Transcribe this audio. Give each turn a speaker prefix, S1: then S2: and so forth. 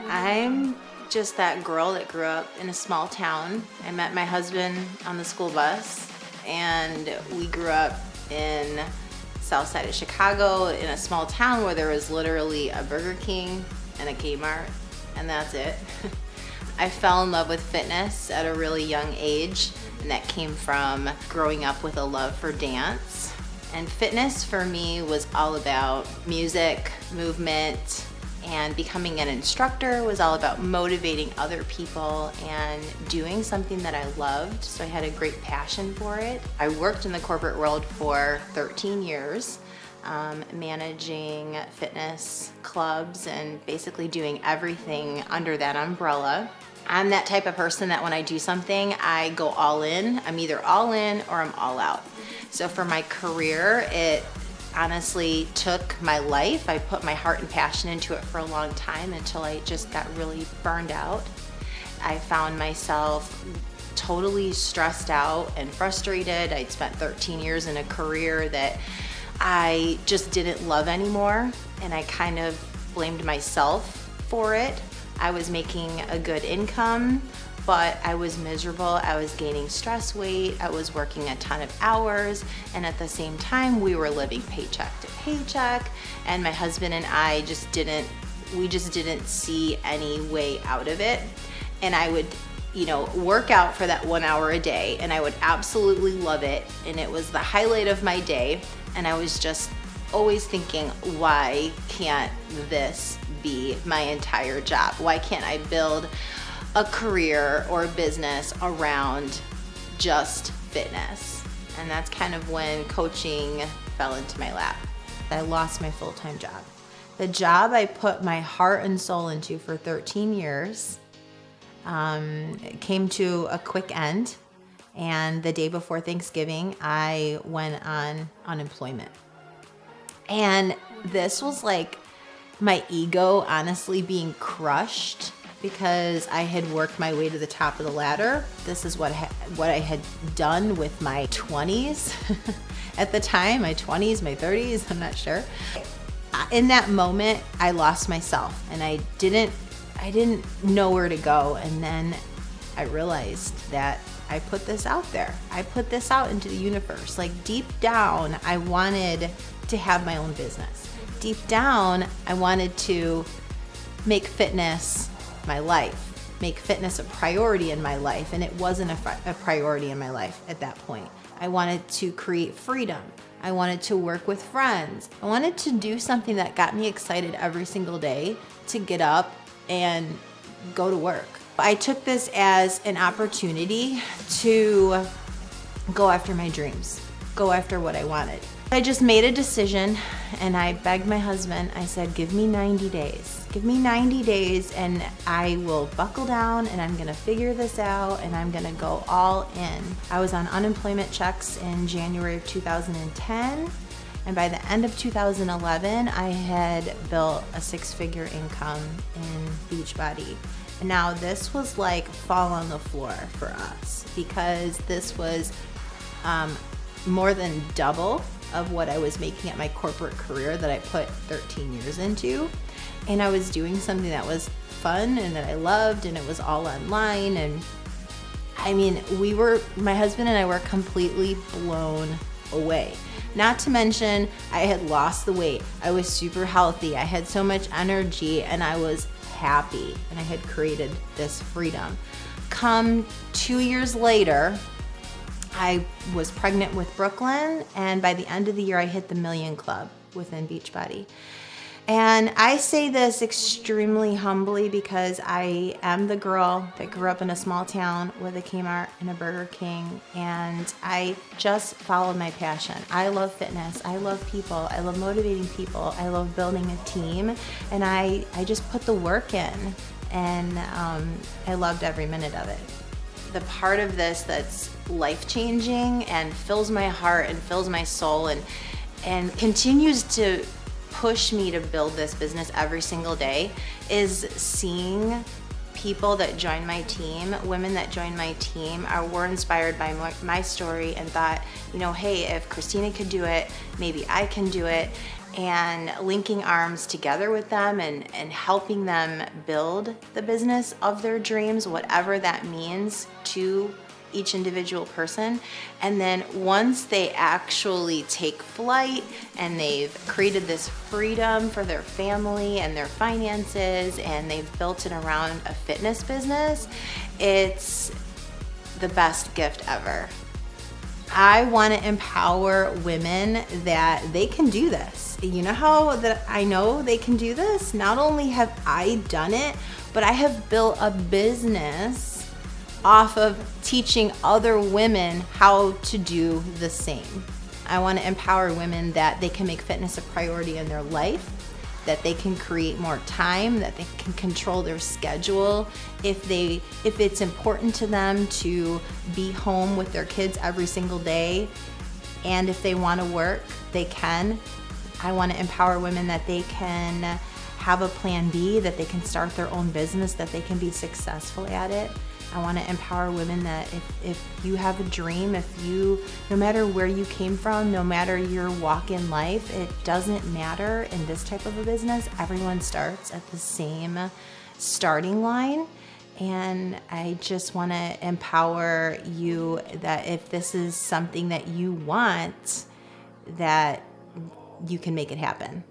S1: I'm just that girl that grew up in a small town. I met my husband on the school bus, and we grew up in south side of Chicago in a small town where there was literally a Burger King and a Kmart, and that's it. I fell in love with fitness at a really young age, and that came from growing up with a love for dance. And fitness for me was all about music, movement, and becoming an instructor was all about motivating other people and doing something that I loved, so I had a great passion for it. I worked in the corporate world for 13 years, managing fitness clubs and basically doing everything under that umbrella. I'm that type of person that when I do something, I go all in. I'm either all in or I'm all out. So for my career, it honestly took my life. I put my heart and passion into it for a long time until I just got really burned out. I found myself totally stressed out and frustrated. I'd spent 13 years in a career that I just didn't love anymore, and I kind of blamed myself for it. I was making a good income, but I was miserable. I was gaining stress weight. I was working a ton of hours, and at the same time, we were living paycheck to paycheck. And my husband and I just didn't see any way out of it. And I would, work out for that 1 hour a day, and I would absolutely love it. And it was the highlight of my day. And I was just always thinking, why can't this be my entire job? Why can't I build a career or a business around just fitness? And that's kind of when coaching fell into my lap. I lost my full-time job. The job I put my heart and soul into for 13 years came to a quick end. And the day before Thanksgiving, I went on unemployment. And this was like my ego honestly being crushed, because I had worked my way to the top of the ladder. This is what I had done with my 20s at the time, my 20s, my 30s, I'm not sure. In that moment, I lost myself, and I didn't know where to go. And then I realized that I put this out there. I put this out into the universe. Like deep down, I wanted to have my own business. Deep down, I wanted to make fitness my life, make fitness a priority in my life, and it wasn't a priority in my life at that point. I wanted to create freedom. I wanted to work with friends. I wanted to do something that got me excited every single day to get up and go to work. I took this as an opportunity to go after my dreams, go after what I wanted. I just made a decision, and I begged my husband. I said, give me 90 days. Give me 90 days and I will buckle down, and I'm gonna figure this out, and I'm gonna go all in. I was on unemployment checks in January of 2010. And by the end of 2011, I had built a 6-figure income in Beachbody. And now this was like fall on the floor for us, because this was more than double of what I was making at my corporate career that I put 13 years into. And I was doing something that was fun and that I loved, and it was all online. And I mean, my husband and I were completely blown away. Not to mention, I had lost the weight. I was super healthy. I had so much energy, and I was happy, and I had created this freedom. Come 2 years later, I was pregnant with Brooklyn, and by the end of the year, I hit the $1 million club within Beachbody. And I say this extremely humbly, because I am the girl that grew up in a small town with a Kmart and a Burger King, and I just followed my passion. I love fitness. I love people. I love motivating people. I love building a team, and I just put the work in, and I loved every minute of it. The part of this that's life-changing and fills my heart and fills my soul and continues to push me to build this business every single day is seeing people that join my team, women that join my team, were inspired by my story and thought, hey, if Kristina could do it, maybe I can do it. And linking arms together with them and helping them build the business of their dreams, whatever that means to each individual person. And then once they actually take flight and they've created this freedom for their family and their finances, and they've built it around a fitness business, it's the best gift ever. I want to empower women that they can do this. You know how that I know they can do this? Not only have I done it, but I have built a business off of teaching other women how to do the same. I want to empower women that they can make fitness a priority in their life, that they can create more time, that they can control their schedule. If it's important to them to be home with their kids every single day, and if they want to work, they can. I want to empower women that they can have a plan B, that they can start their own business, that they can be successful at it. I want to empower women that if you have a dream, no matter where you came from, no matter your walk in life, it doesn't matter in this type of a business. Everyone starts at the same starting line. And I just want to empower you that if this is something that you want, that you can make it happen.